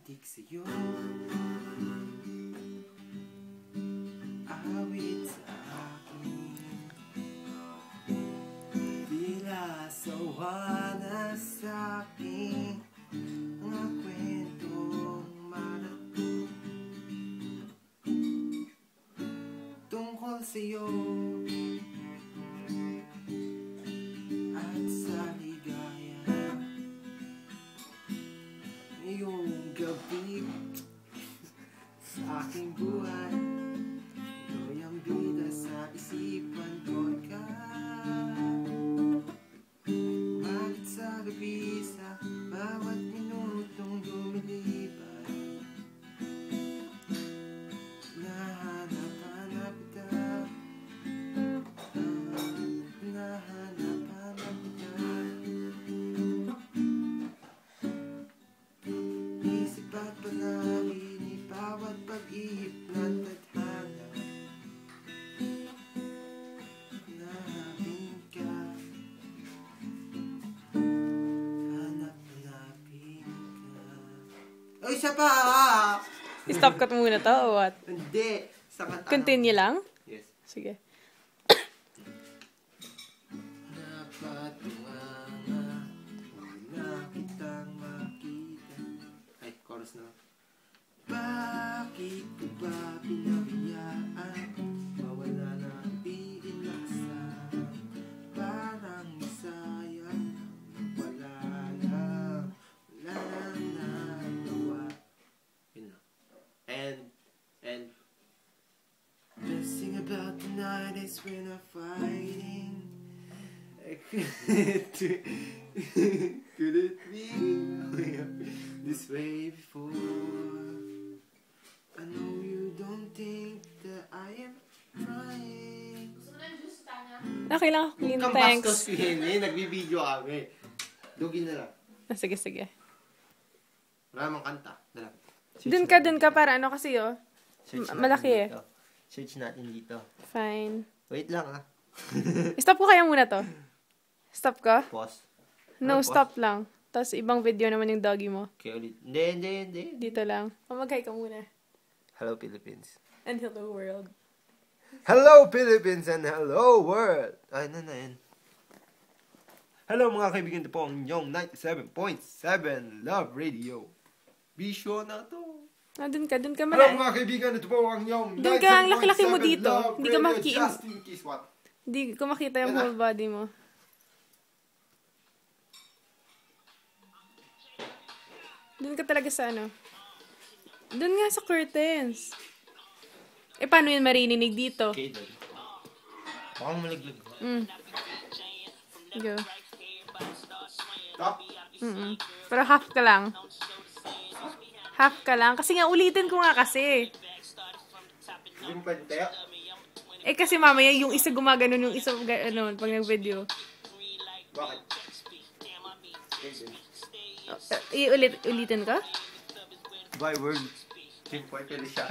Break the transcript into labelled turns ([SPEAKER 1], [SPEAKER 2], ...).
[SPEAKER 1] Titik sa'yo, awit sa akin, bila sawa na sa'king mga kwentong maratong tungkol sa'yo at sa ligaya. Ngayong gabi sa aking buhay, ito'y ang bida sa isipan ko ka. Bakit sa gabi sa bawat minutong lumilipas, nahanap-hanap kita, nahanap-hanap kita. Isip at panalangin, bawat pag-ihip ng tadhana, hanapin ka, hanap-hanapin ka. Ay, isa pa!
[SPEAKER 2] Stop cut muna to o what?
[SPEAKER 1] Hindi! Sa kanta.
[SPEAKER 2] Continue lang?
[SPEAKER 1] Yes.
[SPEAKER 2] Sige.
[SPEAKER 1] Napatunganga, na kitang makita. Ay, chorus na. Bakit ko ba pinahayaan mawala na ang iinaksa? Parang sayang, wala lang nagawa. Yun lang. And best thing about the night is when I'm fighting. Could it be this way before? I know you don't think that I am trying.
[SPEAKER 2] Okay lang ako clean,
[SPEAKER 1] Kang
[SPEAKER 2] thanks.
[SPEAKER 1] bastos yun eh, nagbibideo kami. Dugin na lang.
[SPEAKER 2] Sige, sige.
[SPEAKER 1] Wala namang kanta. Dala.
[SPEAKER 2] Dun ka para ano kasi oh. Malaki eh.
[SPEAKER 1] Search natin dito.
[SPEAKER 2] Fine.
[SPEAKER 1] Wait lang ah.
[SPEAKER 2] Stop ko kaya muna to. Stop ka?
[SPEAKER 1] Pause.
[SPEAKER 2] No,
[SPEAKER 1] Pause?
[SPEAKER 2] stop lang. Tapos ibang video naman yung doggy mo.
[SPEAKER 1] Okay, ulit. Hindi.
[SPEAKER 2] Dito lang. Mag-hi ka muna.
[SPEAKER 1] Hello, Philippines.
[SPEAKER 2] And hello world.
[SPEAKER 1] Hello, Philippines and hello, world. Ay, na yan. Hello, mga kaibigan. Ito po ang inyong 97.7 Love Radio. Bisyo na to.
[SPEAKER 2] Dun ka
[SPEAKER 1] Hello,
[SPEAKER 2] mala.
[SPEAKER 1] mga kaibigan. Ito po ang inyong 97.7
[SPEAKER 2] Dun ka, ang laki-laki mo dito.
[SPEAKER 1] Love
[SPEAKER 2] Hindi ka
[SPEAKER 1] Radio.
[SPEAKER 2] makiki-
[SPEAKER 1] Just in case what?
[SPEAKER 2] Hindi ko makita yung whole body mo. Dun ka talaga sa ano. Dun nga sa curtains. Eh, paano yun marinig dito?
[SPEAKER 1] Okay, doon. Baka malaglag.
[SPEAKER 2] Go.
[SPEAKER 1] Stop.
[SPEAKER 2] Pero half ka lang. Half ka lang. Kasi nga, ulitin ko nga kasi.
[SPEAKER 1] Yung pantaya.
[SPEAKER 2] Eh, kasi mamaya yung isa gumaganon, yung isa ano, pag nag-video.
[SPEAKER 1] Bakit?
[SPEAKER 2] Ulitin ka?
[SPEAKER 1] By word. Simple pala siya.